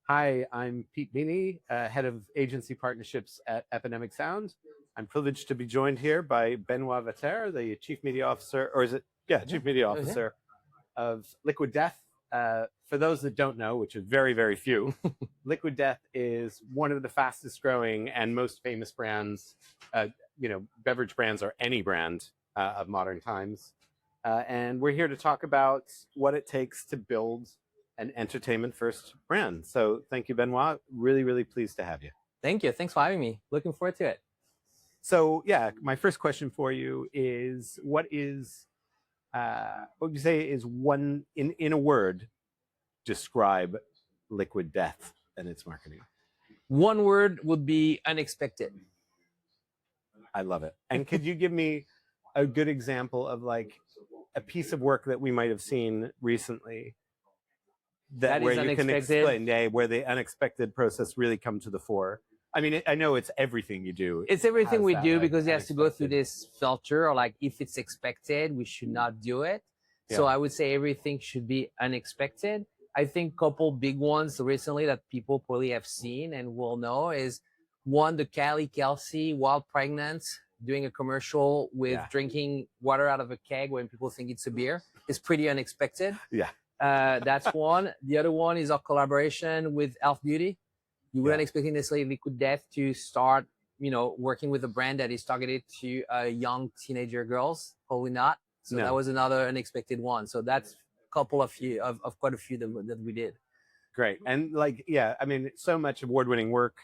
Hi, I'm Pete Meany, head of agency partnerships at Epidemic Sound. I'm privileged to be joined here by Benoit Vatere, the chief media officer, or is it? Yeah, chief media officer of Liquid Death. For those that don't know, which is very, very few, Liquid Death is one of the fastest growing and most famous brands, beverage brands or any brand of modern times. And we're here to talk about what it takes to build an entertainment first brand. So thank you, Benoit. Really, really pleased to have you. Thank you. Thanks for having me. Looking forward to it. So yeah, my first question for you is what would you say is one, in a word, describe Liquid Death and its marketing? One word would be unexpected. I love it. And could you give me a good example of like a piece of work that we might have seen recently that where you can explain where the unexpected process really come to the fore? I mean, I know it's everything you do. It's everything we do because it has to go through this filter, or like if it's expected, we should not do it. Yeah. So I would say everything should be unexpected. I think a couple big ones recently that people probably have seen and will know is one, the Kelsey while pregnant doing a commercial with drinking water out of a keg when people think it's a beer. It's pretty unexpected. Yeah. That's one. The other one is our collaboration with Elf Beauty. You weren't expecting necessarily Liquid Death to start, working with a brand that is targeted to young teenager girls. Probably not. So that was another unexpected one. So that's a couple of quite a few that we did. Great. And I mean, so much award-winning work.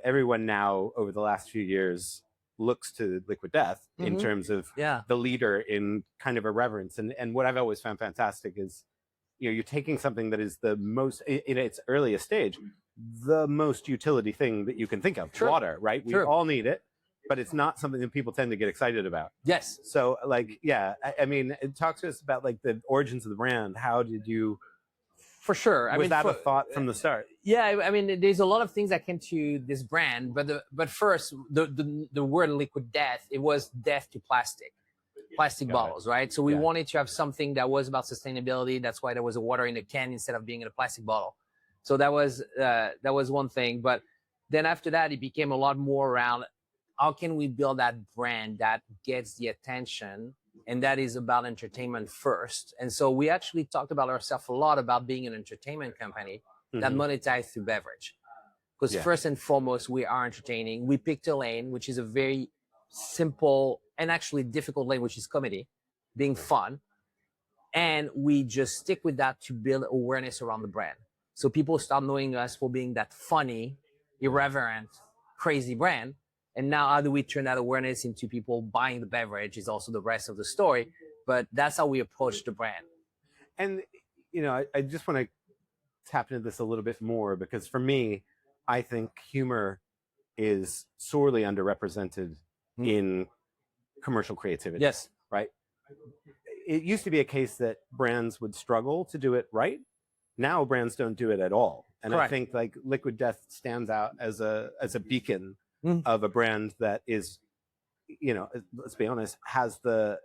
Everyone now over the last few years looks to Liquid Death in terms of the leader in kind of irreverence. And what I've always found fantastic is, you're taking something that is the most, in its earliest stage, the most utility thing that you can think of. Water, right? We all need it, but it's not something that people tend to get excited about. Yes. So I mean, talk to us about like the origins of the brand. How did you... For sure. Was that a thought from the start? Yeah, I mean, there's a lot of things that came to this brand, but first, the word Liquid Death, it was death to plastic bottles, right? So we wanted to have something that was about sustainability. That's why there was a water in a can instead of being in a plastic bottle. So that was one thing. But then after that, it became a lot more around how can we build that brand that gets the attention, and that is about entertainment first. And so we actually talked about ourselves a lot about being an entertainment company that monetizes through beverage. Because first and foremost, we are entertaining. We picked a lane, which is a very simple and actually difficult lane, which is comedy, being fun. And we just stick with that to build awareness around the brand. So people start knowing us for being that funny, irreverent, crazy brand. And now how do we turn that awareness into people buying the beverage is also the rest of the story. But that's how we approach the brand. And, I just want to tap into this a little bit more because for me, I think humor is sorely underrepresented in commercial creativity. Yes. Right? It used to be a case that brands would struggle to do it right. Now brands don't do it at all. And I think like Liquid Death stands out as a beacon of a brand that is, let's be honest, has the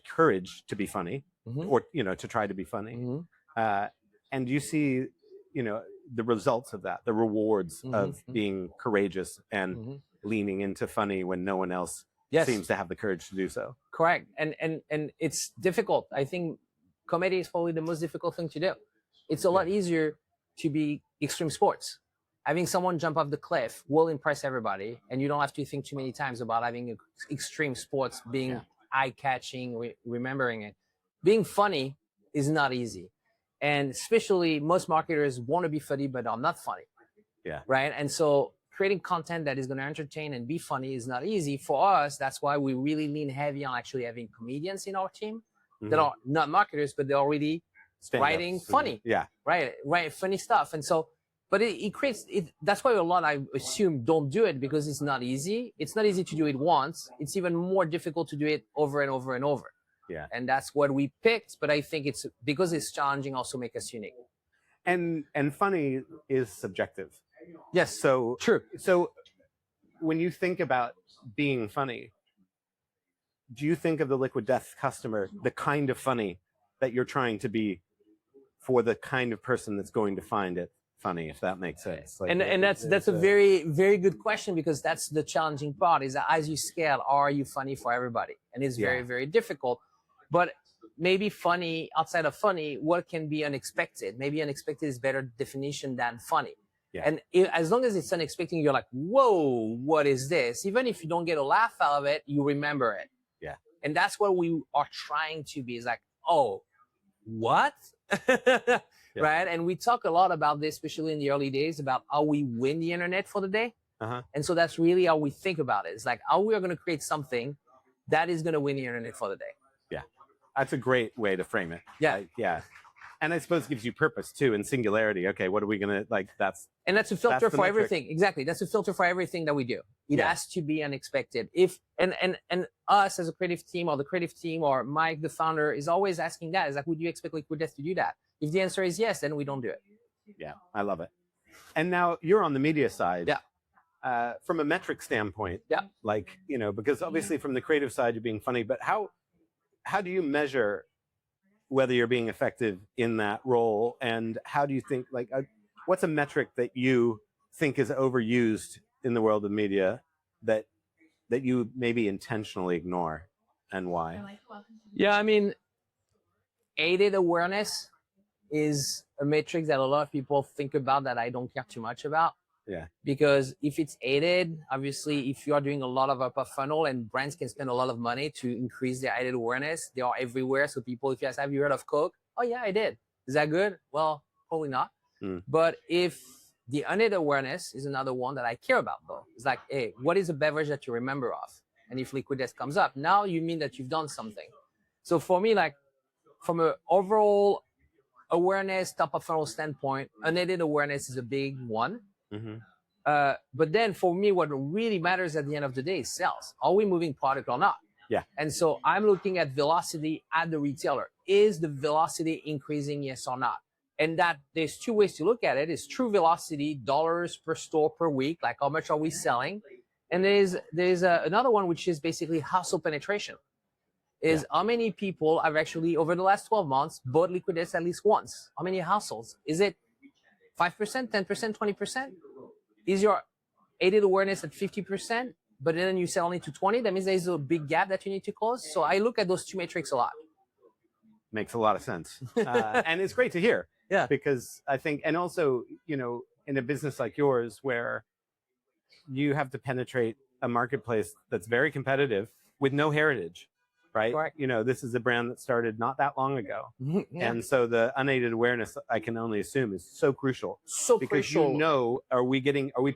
courage to be funny or, to try to be funny. And you see, the results of that, the rewards of being courageous and leaning into funny when no one else seems to have the courage to do so. Correct. And it's difficult. I think comedy is probably the most difficult thing to do. It's a lot easier to be extreme sports. Having someone jump off the cliff will impress everybody, and you don't have to think too many times about having extreme sports being eye-catching, remembering it. Being funny is not easy. And especially most marketers want to be funny, but are not funny. Yeah. Right? And so creating content that is going to entertain and be funny is not easy. For us, that's why we really lean heavy on actually having comedians in our team that are not marketers, but they're already writing funny. Right, funny stuff. And so, but it creates it. That's why a lot, I assume, don't do it because it's not easy. It's not easy to do it once. It's even more difficult to do it over and over and over. Yeah. And that's what we picked. But I think it's because it's challenging also make us unique. And funny is subjective. Yes. So true. So when you think about being funny, do you think of the Liquid Death customer, the kind of funny that you're trying to be for the kind of person that's going to find it funny, if that makes sense. Like, And that's a very, very good question, because that's the challenging part, is that as you scale, are you funny for everybody? And it's very, very difficult. But maybe funny, outside of funny, what can be unexpected? Maybe unexpected is better definition than funny. Yeah. And as long as it's unexpected, you're like, whoa, what is this? Even if you don't get a laugh out of it, you remember it. Yeah. And that's what we are trying to be, is like, oh, what? Right? And we talk a lot about this, especially in the early days, about how we win the internet for the day. And so that's really how we think about it. It's like, how we are going to create something that is going to win the internet for the day. Yeah. That's a great way to frame it. Yeah. Yeah. And I suppose it gives you purpose too, and singularity. Okay, what are we gonna like? That's a filter for metric. everything. Exactly, that's a filter for everything that we do. It has to be unexpected. If and us as a creative team, or the creative team, or Mike, the founder, is always asking that. Is like, would you expect Liquid Death to do that? If the answer is yes, then we don't do it. Yeah, I love it. And now you're on the media side. Yeah. From a metric standpoint. Yeah. Like, you know, because obviously from the creative side you're being funny, but how do you measure whether you're being effective in that role, and how do you think, like, what's a metric that you think is overused in the world of media that you maybe intentionally ignore, and why? Yeah, I mean, aided awareness is a metric that a lot of people think about that I don't care too much about. Yeah. Because if it's aided, obviously, if you are doing a lot of upper funnel, and brands can spend a lot of money to increase their aided awareness, they are everywhere. So people, if you ask, have you heard of Coke? Oh yeah, I did. Is that good? Well, probably not. But if the unaided awareness is another one that I care about, though. It's like, hey, what is a beverage that you remember of? And if Liquid Death comes up, now you mean that you've done something. So for me, like, from an overall awareness, top of funnel standpoint, unaided awareness is a big one. But then for me, what really matters at the end of the day is sales. Are we moving product or not? Yeah. And so I'm looking at velocity at the retailer. Is the velocity increasing, yes or not? And that there's two ways to look at it. It's true velocity, dollars per store per week, like how much are we selling? And there's another one, which is basically household penetration. Is how many people have actually, over the last 12 months, bought Liquid Death at least once? How many households? Is it 5%, 10%, 20%? Is your aided awareness at 50%, but then you sell only to 20? That means there's a big gap that you need to close. So I look at those two metrics a lot. Makes a lot of sense. And it's great to hear. Yeah. Because I think, and also, you know, in a business like yours, where you have to penetrate a marketplace that's very competitive with no heritage, right? Correct. You know, this is a brand that started not that long ago. Yeah. And so the unaided awareness, I can only assume, is so crucial. So because crucial. you know, are we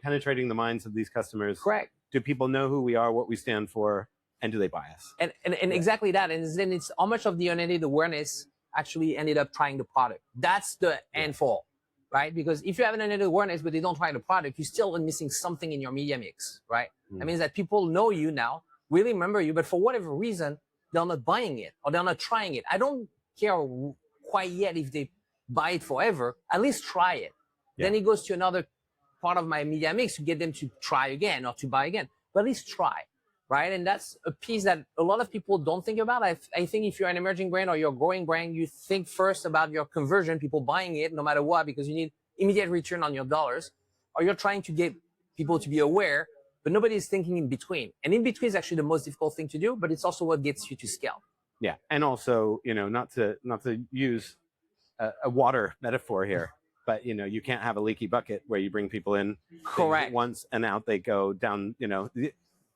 penetrating the minds of these customers? Correct. Do people know who we are, what we stand for, and do they buy us? And exactly that. And then it's how much of the unaided awareness actually ended up trying the product. That's the end for all, right? Because if you have an unaided awareness, but they don't try the product, you're still missing something in your media mix, right? That means that people know you now, really remember you, but for whatever reason, they're not buying it or they're not trying it. I don't care quite yet if they buy it forever. At least try it. Then it goes to another part of my media mix to get them to try again or to buy again. But at least try, right? And that's a piece that a lot of people don't think about. I think if you're an emerging brand or you're a growing brand, you think first about your conversion, people buying it no matter what, because you need immediate return on your dollars, or you're trying to get people to be aware, but nobody is thinking in between. And in between is actually the most difficult thing to do, but it's also what gets you to scale. Yeah. And also, you know, not to use a water metaphor here, but, you know, you can't have a leaky bucket where you bring people in Correct. once and out they go down. You know,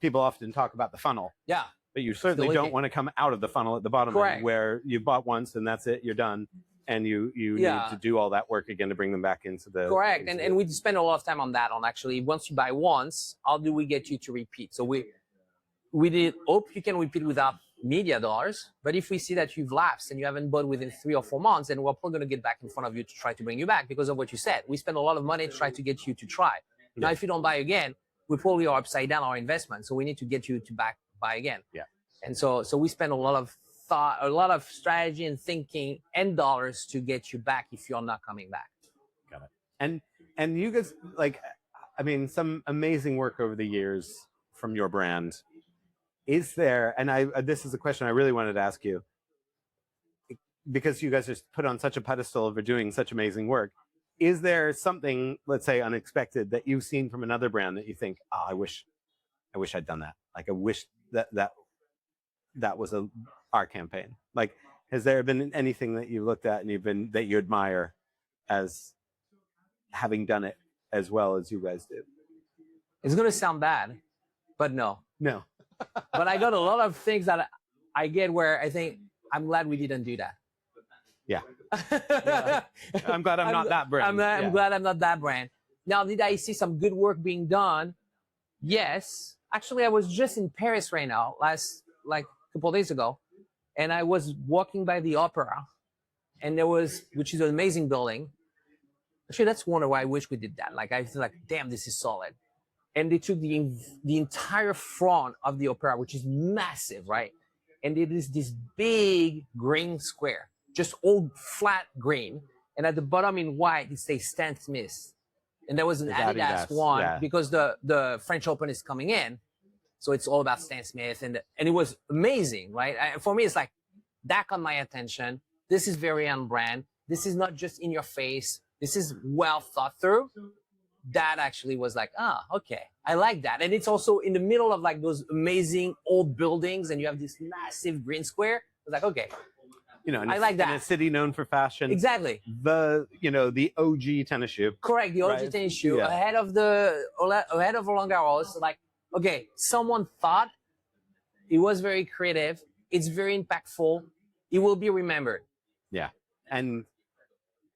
people often talk about the funnel. Yeah. But you certainly don't want to come out of the funnel at the bottom end, where you bought once and that's it, you're done. And you need to do all that work again to bring them back into the... Correct. And we spend a lot of time on that, on actually, once you buy once, how do we get you to repeat? So we did hope you can repeat without media dollars, but if we see that you've lapsed and you haven't bought within 3 or 4 months, then we're probably going to get back in front of you to try to bring you back because of what you said. We spend a lot of money to try to get you to try. Now, if you don't buy again, we probably are upside down our investment. So we need to get you to buy again. Yeah. And so we spend a lot of thought, a lot of strategy and thinking and dollars to get you back if you're not coming back. Got it. And you guys, like, I mean, some amazing work over the years from your brand. Is there, and this is a question I really wanted to ask you, because you guys are put on such a pedestal for doing such amazing work, is there something, let's say, unexpected that you've seen from another brand that you think, oh, I wish I'd done that. Like I wish that was our campaign. Like, has there been anything that you looked at and that you admire as having done it as well as you guys did? It's gonna sound bad, but no. No. But I got a lot of things that I get where I think I'm glad we didn't do that. Yeah. Yeah. I'm glad I'm not that brand. I'm glad I'm not that brand. Now, did I see some good work being done? Yes. Actually, I was just in Paris right now, like a couple of days ago, and I was walking by the opera, and which is an amazing building. Actually, that's one why I wish we did that. Like I feel like, damn, this is solid. And they took the entire front of the opera, which is massive, right? And it is this big green square, just old flat green, and at the bottom in white it says Stan Smith, and there was an Adidas one because the French Open is coming in, so it's all about Stan Smith, and it was amazing, right? For me, it's like that caught my attention. This is very on brand. This is not just in your face. This is well thought through. That actually was like, okay, I like that. And it's also in the middle of like those amazing old buildings, and you have this massive green square. It's like, okay, I like that. In a city known for fashion. Exactly. The OG tennis shoe. Correct, the OG tennis shoe ahead of Roland Garros. Like, okay, someone thought, it was very creative. It's very impactful. It will be remembered. Yeah, and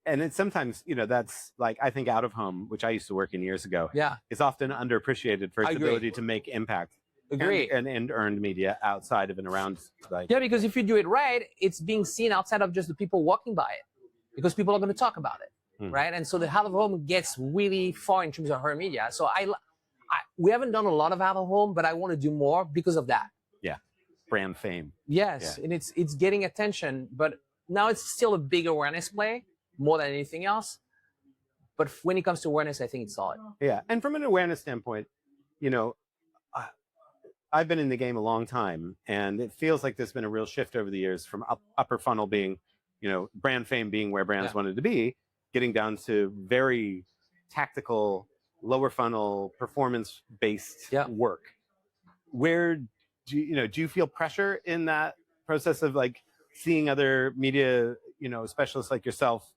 it's sometimes, that's like, I think out of home, which I used to work in years ago, is often underappreciated for its ability to make impact. Agree. And earned media outside of and around. Because if you do it right, it's being seen outside of just the people walking by it, because people are going to talk about it, right? And so the out of home gets really far in terms of earned media. So we haven't done a lot of out of home, but I want to do more because of that. Yeah, brand fame. Yes, and it's getting attention, but now it's still a big awareness play more than anything else. But when it comes to awareness, I think it's solid. Yeah, and from an awareness standpoint, I've been in the game a long time, and it feels like there's been a real shift over the years from upper funnel being, brand fame being where brands wanted to be, getting down to very tactical, lower funnel, performance-based work. Where do you feel pressure in that process of like seeing other media, specialists like yourself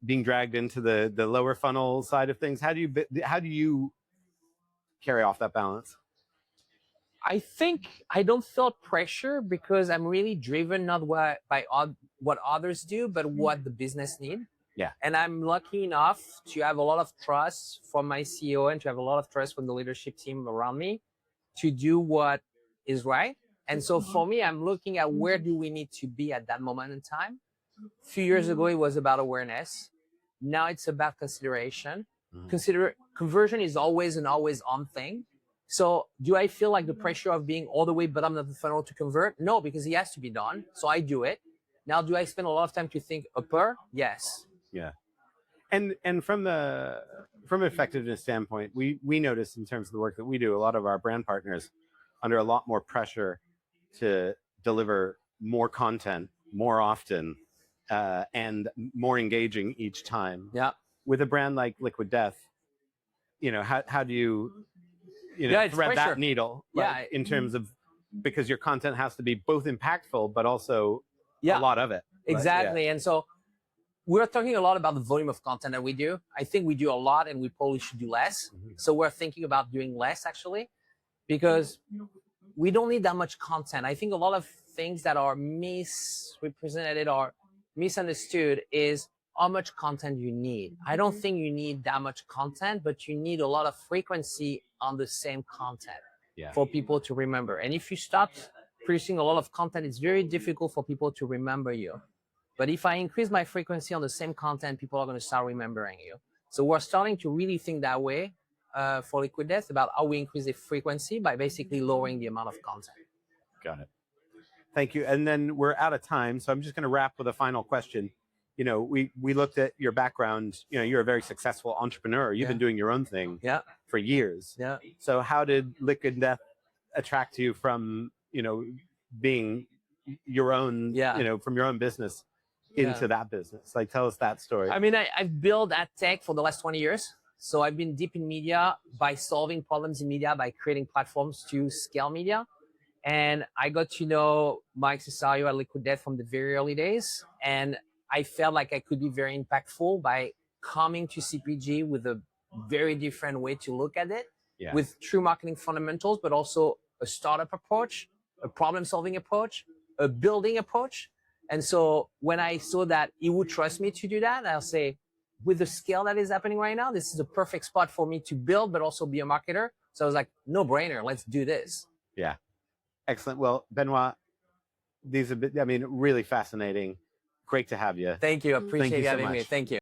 being dragged into the lower funnel side of things? How do you carry off that balance? I think I don't feel pressure because I'm really driven not by what others do, but what the business need. Yeah. And I'm lucky enough to have a lot of trust from my CEO and to have a lot of trust from the leadership team around me to do what is right. And so for me, I'm looking at where do we need to be at that moment in time. A few years ago, it was about awareness. Now it's about consideration. Conversion is always an always on thing. So do I feel like the pressure of being all the way bottom of the funnel to convert? No, because it has to be done. So I do it. Now, do I spend a lot of time to think upper? Yes. Yeah. And from an effectiveness standpoint, we notice in terms of the work that we do, a lot of our brand partners under a lot more pressure to deliver more content more often and more engaging each time. Yeah. With a brand like Liquid Death, how do you thread pressure. that needle in terms of, because your content has to be both impactful but also a lot of it. Exactly. And so we're talking a lot about the volume of content that we do. I think we do a lot and we probably should do less. So we're thinking about doing less actually, because we don't need that much content. I think a lot of things that are misrepresented or misunderstood is how much content you need. I don't think you need that much content, but you need a lot of frequency on the same content for people to remember. And if you start producing a lot of content, it's very difficult for people to remember you. But if I increase my frequency on the same content, people are going to start remembering you. So we're starting to really think that way for Liquid Death about how we increase the frequency by basically lowering the amount of content. Got it. Thank you. And then we're out of time, so I'm just going to wrap with a final question. We looked at your background. You're a very successful entrepreneur. You've been doing your own thing for years. Yeah. So how did Liquid Death attract you from, being your own, from your own business into that business? Like, tell us that story. I mean, I've built ad tech for the last 20 years. So I've been deep in media by solving problems in media, by creating platforms to scale media. And I got to know Mike Cesario at Liquid Death from the very early days. And I felt like I could be very impactful by coming to CPG with a very different way to look at it, with true marketing fundamentals, but also a startup approach, a problem-solving approach, a building approach. And so when I saw that he would trust me to do that, I'll say, with the scale that is happening right now, this is a perfect spot for me to build, but also be a marketer. So I was like, no brainer, let's do this. Yeah. Excellent. Well, Benoit, these have been, I mean, really fascinating. Great to have you. Thank you. Appreciate Thank you so having much. me. Thank you.